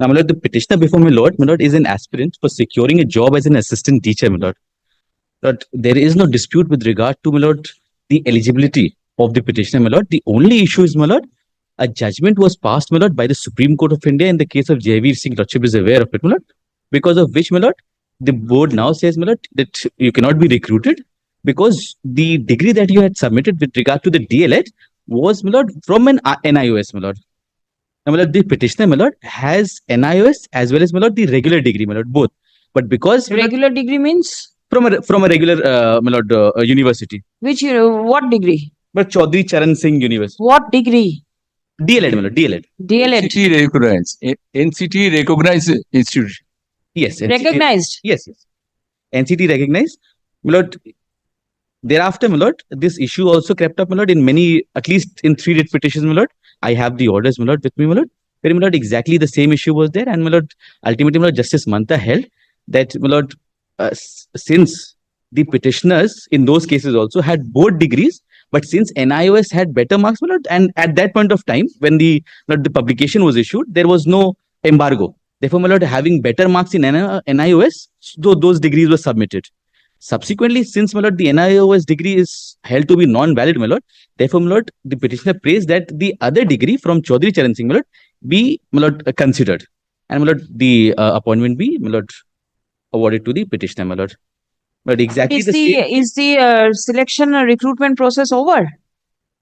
Now, my lord, the petitioner before my lord, is an aspirant for securing a job as an assistant teacher, my lord. But there is no dispute with regard to, my lord, the eligibility of the petitioner, my lord. The only issue is, my lord, a judgment was passed, my lord, by the Supreme Court of India in the case of Javeer Singh. Lordship is aware of it, my lord, because of which, my lord, the board now says, my lord, that you cannot be recruited because the degree that you had submitted with regard to the DLED was, my lord, from an NIOS, my lord. Now, my lord, the petitioner, my lord, has NIOS as well as, my lord, the regular degree, my lord, both. But because Regular degree means from a regular, my lord, university, which what degree? but Chaudhry Charan Singh University, What degree? DLED, my lord, DLED. DLED. NCT recognized. NCT recognized institution. Yes, Recognized. Yes, yes. NCT recognized, my lord. Thereafter, my lord, this issue also crept up, my lord, in many, at least in 3 writ petitions, my lord. I have the orders, my lord, with me, my lord. Where, my lord, exactly the same issue was there, and my lord, ultimately, my lord, Justice Mantha held that, my lord, since the petitioners in those cases also had both degrees, but since NIOS had better marks, my lord, and at that point of time when the publication was issued, there was no embargo. Therefore, my lord, having better marks in NIOS, so those degrees were submitted. Subsequently, since, my lord, the NIOS degree is held to be non-valid, my lord, therefore, my lord, the petitioner prays that the other degree from Chaudhry Charan Singh, my lord, be, my lord, considered, and, my lord, the appointment be, my lord, awarded to the petitioner, my lord. But exactly Is the selection recruitment process over?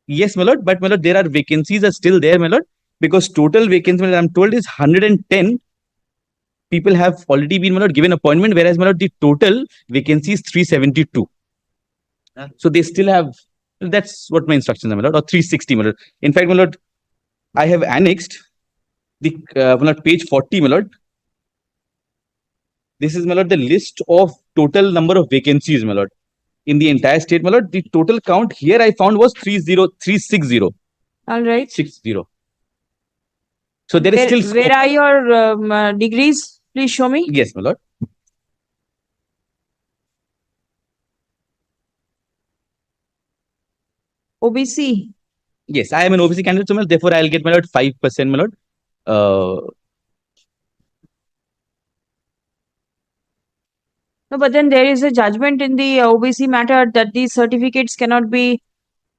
Yes, my lord, but, my lord, there are vacancies are still there, my lord, because total vacancies, my lord, I'm told, is 110 people have already been, my lord, given appointment, whereas, my lord, the total vacancy is 372. So they still have, that's what my instructions are, my lord, or 360, my lord. In fact, my lord, I have annexed the, my lord, page 40, my lord. This is, my lord, the list of total number of vacancies, my lord, in the entire state, my lord. The total count here I found was 30360. All right. 60. So there is still scope. Where are your degrees? Please show me. Yes, my lord. OBC. Yes, I am an OBC candidate, so, my lord, therefore I'll get, my lord, 5%, my lord. No, but then there is a judgment in the OBC matter that these certificates cannot be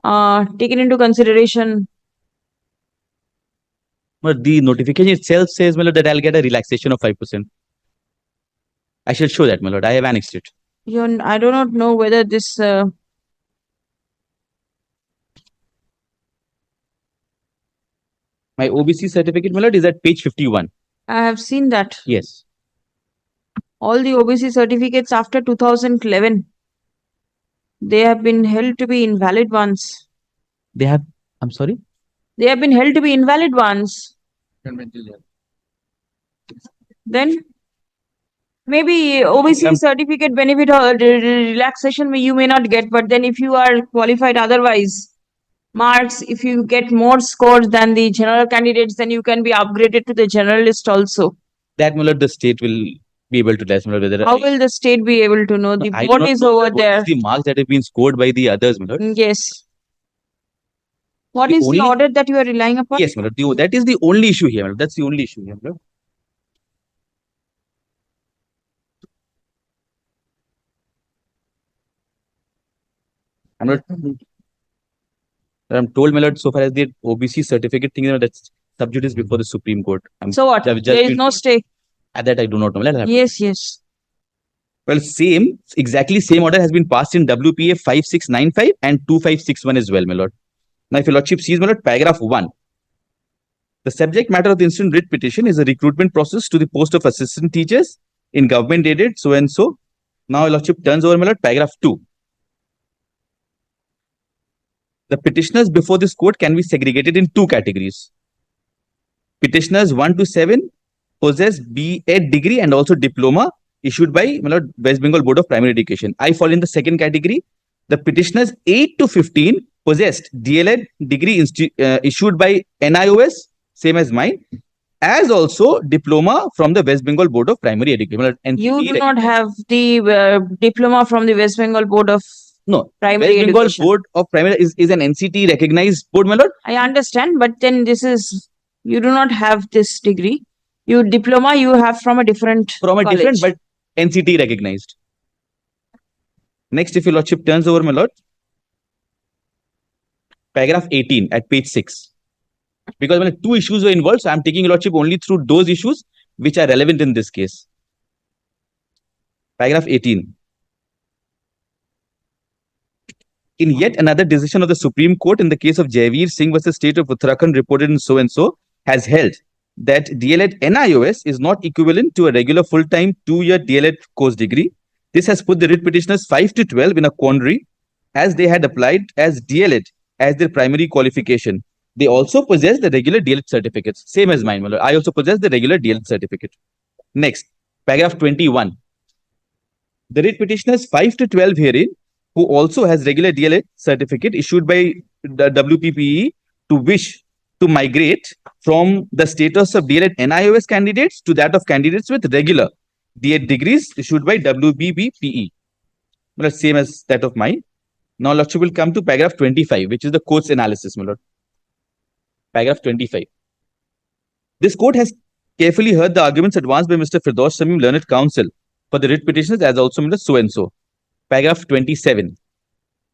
taken into consideration. But the notification itself says, my lord, that I'll get a relaxation of 5%. I shall show that, my lord. I have annexed it. I do not know whether this. My OBC certificate, my lord, is at page 51. I have seen that. Yes. All the OBC certificates after 2011, they have been held to be invalid ones. They have, I'm sorry? They have been held to be invalid ones. Then maybe OBC certificate benefit or relaxation you may not get, but then if you are qualified otherwise, marks, if you get more scores than the general candidates, then you can be upgraded to the generalist also. That, my lord, the state will be able to test, my lord, whether. How will the state be able to know? The board is over there. The marks that have been scored by the others, my lord. Yes. What is the audit that you are relying upon? Yes, my lord. That is the only issue here, my lord. That's the only issue here, my lord. I'm told, my lord, so far as the OBC certificate thing, that's sub judice before the Supreme Court. So what? There is no stay. At that I do not know. Yes, yes. Well, exactly same order has been passed in WPA 5695 and 2561 as well, my lord. Now, if your lordship sees, my lord, paragraph 1. The subject matter of the instant writ petition is a recruitment process to the post of assistant teachers in government aided so and so. Now, your lordship turns over, my lord, paragraph 2. The petitioners before this court can be segregated in 2 categories. Petitioners 1 to 7 possess B.Ed degree and also diploma issued by, my lord, West Bengal Board of Primary Education. I fall in the second category. The petitioners 8 to 15 possessed DLED degree issued by NIOS, same as mine, as also diploma from the West Bengal Board of Primary Education. And you do not have the diploma from the West Bengal Board of Primary West Bengal Board of Primary is an NCT recognized board, my lord. I understand, but then this is, you do not have this degree. You diploma you have from a different From a college. different, but NCT recognized. Next, if your lordship turns over, my lord, paragraph 18 at page 6. Because when two issues were involved, so I'm taking your lordship only through those issues which are relevant in this case. Paragraph 18. In yet another decision of the Supreme Court in the case of Jaivir Singh versus State of Uttarakhand reported in so and so, has held that DLED NIOS is not equivalent to a regular full-time 2-year DLED course degree. This has put the writ petitioners 5 to 12 in a quandary, as they had applied as DLED as their primary qualification. They also possess the regular DLED certificates, same as mine. I also possess the regular DLED certificate. Next, paragraph 21. The writ petitioners 5 to 12 herein, who also has regular DLED certificate issued by the WPPE, to wish to migrate from the status of DLED NIOS candidates to that of candidates with regular DLED degrees issued by WBBPE. Well, same as that of mine. Now, Lordship will come to paragraph 25, which is the court's analysis, my lord. Paragraph 25. This court has carefully heard the arguments advanced by Mr. Firdaus Shamim, learned counsel for the writ petitioners, as also Mr. So-and-so. Paragraph 27.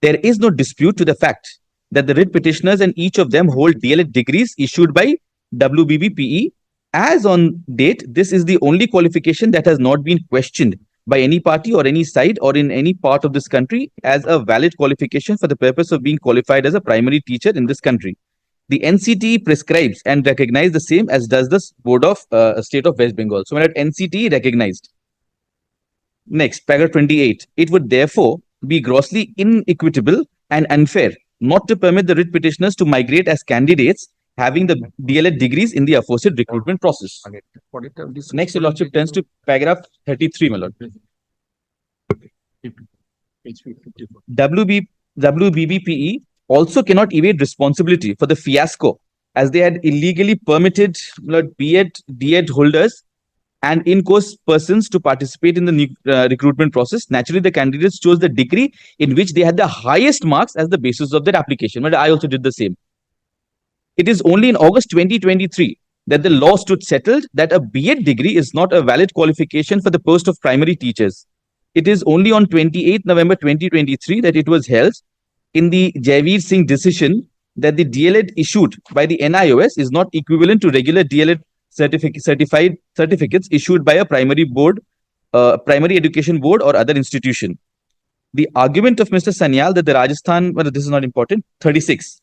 There is no dispute to the fact that the writ petitioners and each of them hold DLED degrees issued by WBBPE. As on date, this is the only qualification that has not been questioned by any party or any side or in any part of this country as a valid qualification for the purpose of being qualified as a primary teacher in this country. The NCT prescribes and recognizes the same, as does the Board of State of West Bengal. So, when at NCT recognized. Next, paragraph 28. It would therefore be grossly inequitable and unfair not to permit the writ petitioners to migrate as candidates having the DLED degrees in the aforesaid recruitment process. Next, your lordship turns to paragraph 33, my lord. WBBPE also cannot evade responsibility for the fiasco, as they had illegally permitted B.Ed, D.Ed holders and in-course persons to participate in the recruitment process. Naturally, the candidates chose the degree in which they had the highest marks as the basis of their application. But I also did the same. It is only in August 2023 that the law stood settled that a B.Ed degree is not a valid qualification for the post of primary teachers. It is only on 28 November 2023 that it was held in the Jaivir Singh decision that the DLED issued by the NIOS is not equivalent to regular DLED certified certificates issued by a primary board, primary education board or other institution. The argument of Mr. Sanyal that the Rajasthan, well, this is not important, 36.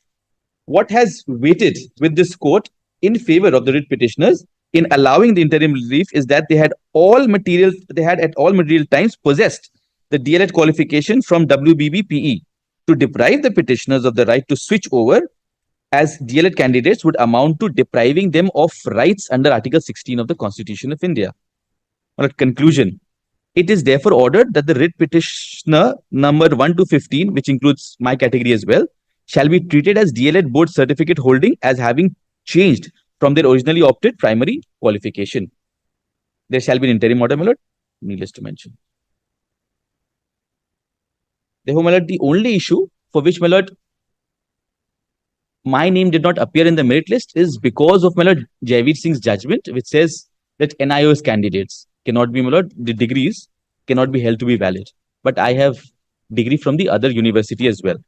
What has weighted with this court in favor of the writ petitioners in allowing the interim relief is that they had at all material times possessed the DLED qualification from WBBPE. To deprive the petitioners of the right to switch over as DLED candidates would amount to depriving them of rights under Article 16 of the Constitution of India. On conclusion, it is therefore ordered that the writ petitioner number 1 to 15, which includes my category as well, shall be treated as DLED board certificate holding as having changed from their originally opted primary qualification. There shall be an interim order, my lord, needless to mention. Therefore, my lord, the only issue for which, my lord, my name did not appear in the merit list is because of, my lord, Jaivir Singh's judgment, which says that NIOS candidates cannot be, my lord, the degrees cannot be held to be valid. But I have degree from the other university as well.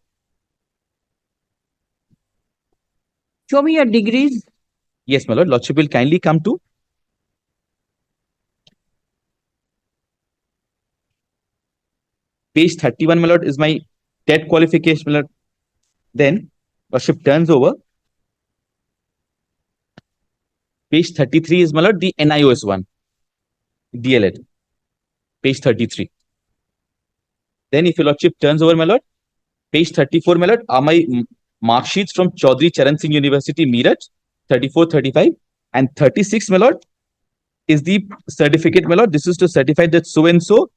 Show me your degrees. Yes, my lord. Lordship will kindly come to page 31, my lord, is my TET qualification, my lord. Then Lordship turns over. Page 33 is, my lord, the NIOS one, DLED. Page 33. Then if your lordship turns over, my lord, page 34, my lord, are my mark sheets from Chaudhry Charan Singh University, Meerut, 34, 35. And 36, my lord, is the certificate, my lord. This is to certify that so-and-so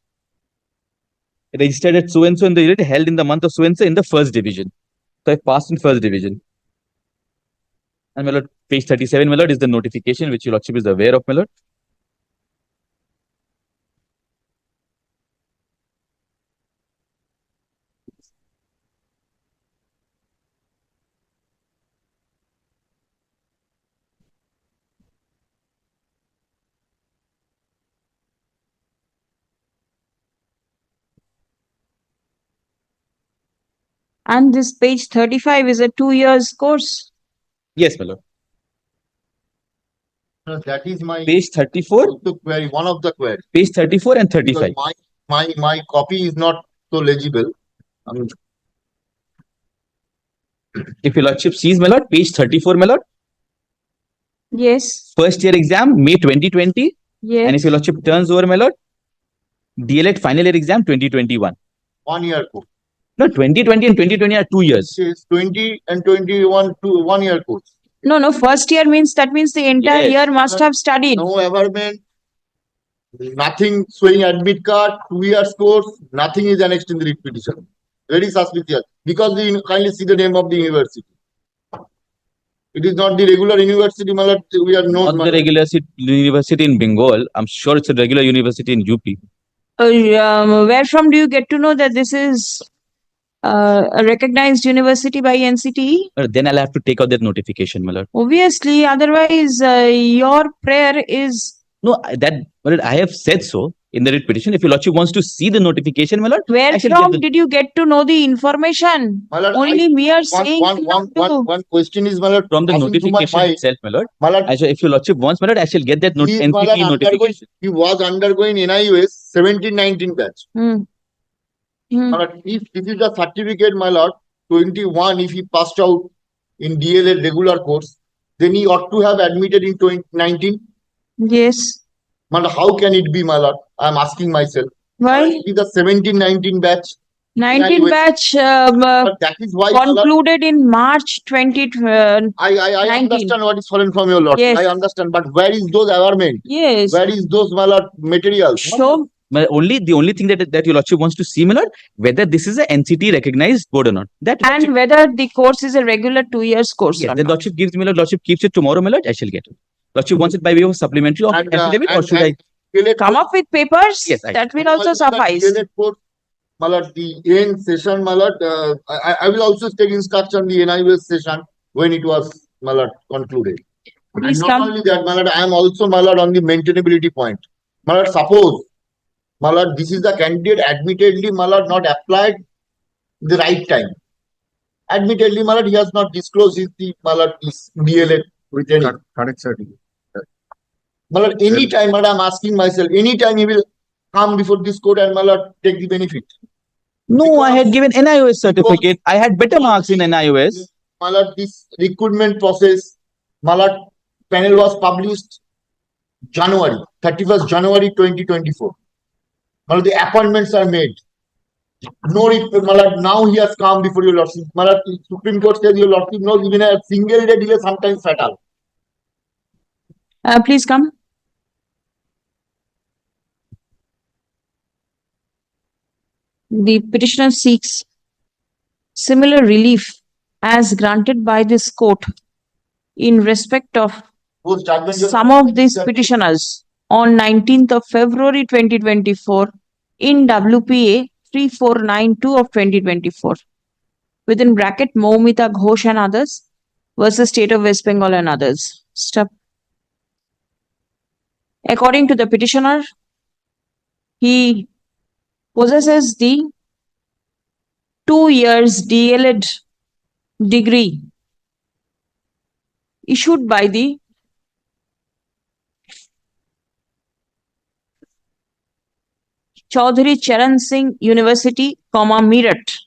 registered at so-and-so in the unit held in the month of so-and-so in the first division. So I passed in first division. And my lord, page 37, my lord, is the notification which your lordship is aware of, my lord. And this page 35 is a 2 years course. Yes, my lord. That is my Page 34, also query, one of the queries. page 34 and Because 35. my copy is not so legible. I mean, If your lordship sees, my lord, page 34, my lord, Yes. first year exam, May 2020. Yes. And if your lordship turns over, my lord, DLED final year exam 2021. 1 year course. No, 2020 and 2020 are 2 years. Says 20 and 21 to 1 year course. No, first year means that means the entire Yes. year must have studied. No averment, nothing showing admit card, 2 years course, nothing is annexed in the writ petition. Very suspicious. Because we kindly see the name of the university. It is not the regular university, my lord. We are Not the regular university in Bengal. I'm sure it's a regular university in UP. Where from do you get to know that this is a recognized university by NCTE? Then I'll have to take out that notification, my lord. Obviously, otherwise your prayer is. No, that, my lord, I have said so in the writ petition. If your lordship wants to see the notification, my lord, Where I shall from get the- did you get to know the information? My lord, Only mere saying. one question is, my lord, from the passing through my notification mind. itself, my lord. My lord, If your lordship wants, my lord, I shall get that he is, my lord, NCT notification. he was undergoing NIOS 17-19 batch. Hmm. My lord, if this is the certificate, my lord, 21, if he passed out in DLA regular course, then he ought to have admitted in 2019. Yes. My lord, how can it be, my lord? I am asking myself. Why? It is the 17-19 batch. 19 NIOS. batch But that is why, my lord, concluded in March 2020. I 19. understand what is fallen from your lord. Yes. I understand, but where is those averment? Yes. Where is those, my lord, materials? Show. The only thing that your lordship wants to see, my lord, whether this is a NCT recognized board or not. That And whether the course is a regular 2 years course. yes, or the not. lordship gives me, my lord, lordship keeps it tomorrow, my lord, I shall get it. Lordship wants it by way of supplementary of affidavit, or should I? Come up with papers. Yes, I that will also suffice. My lord, the end session, my lord, I will also take instruction the NIOS session when it was, my lord, concluded. Please And not come. only that, my lord, I am also, my lord, on the maintainability point. My lord, suppose, my lord, this is the candidate admittedly, my lord, not applied the right time. Admittedly, my lord, he has not disclosed his, my lord, his DLA with any. Correct certificate. My lord, any time, my lord, I'm asking myself, any time he will come before this court and, my lord, take the benefit. No, I had Because- given NIOS certificate. I had better marks in NIOS. My lord, this recruitment process, my lord, panel was published January, 31st January 2024. My lord, the appointments are made. No, my lord, now he has come before your lordship. My lord, Supreme Court says your lordship knows even a single day delay sometimes fatal. Please come. The petitioner seeks similar relief as granted by this court in respect of Those judgments just- some of these petitioners on 19th of February 2024 in WPA 3492 of 2024 within bracket Moumita Ghosh and others versus State of West Bengal and others. Stop. According to the petitioner, he possesses the 2 years DLED degree issued by the Chaudhary Charan Singh University, Meerut.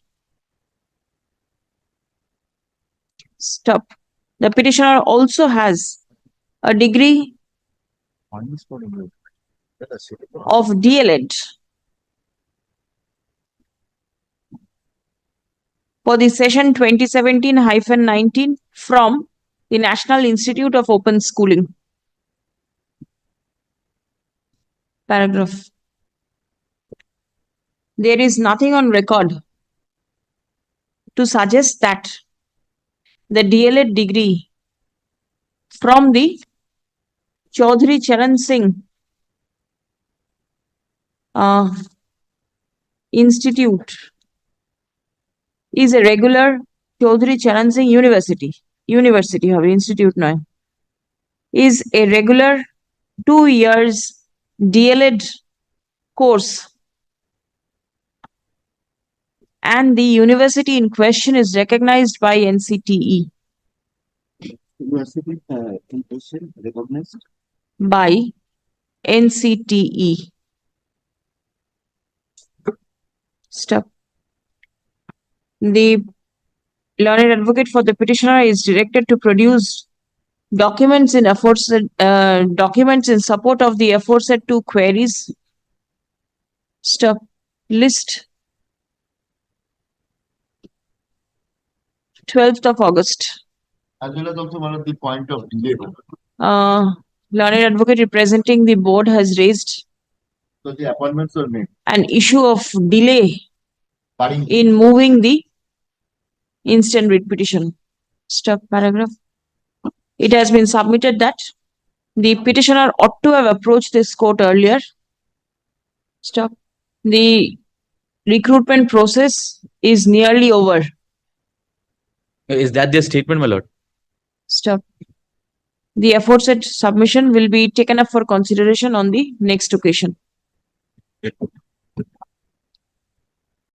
Stop. The petitioner also has a degree of DLED for the session 2017-19 from the National Institute of Open Schooling. Paragraph. There is nothing on record to suggest that the DLED degree from the Chaudhary Charan Singh Institute is a regular Chaudhary Charan Singh University of Institute now is a regular 2 years DLED course and the university in question is recognized by NCTE. University in question recognized By NCTE. Step. The learned advocate for the petitioner is directed to produce documents in documents in support of the aforesaid two queries. Step. List. 12th of August. As well as also one of the point of delay. Learned advocate representing the board has raised So the appointments were made. an issue of delay Barring in moving the instant writ petition. Step paragraph. It has been submitted that the petitioner ought to have approached this court earlier. Stop. The recruitment process is nearly over. is that their statement, my lord? Stop. The aforesaid submission will be taken up for consideration on the next occasion.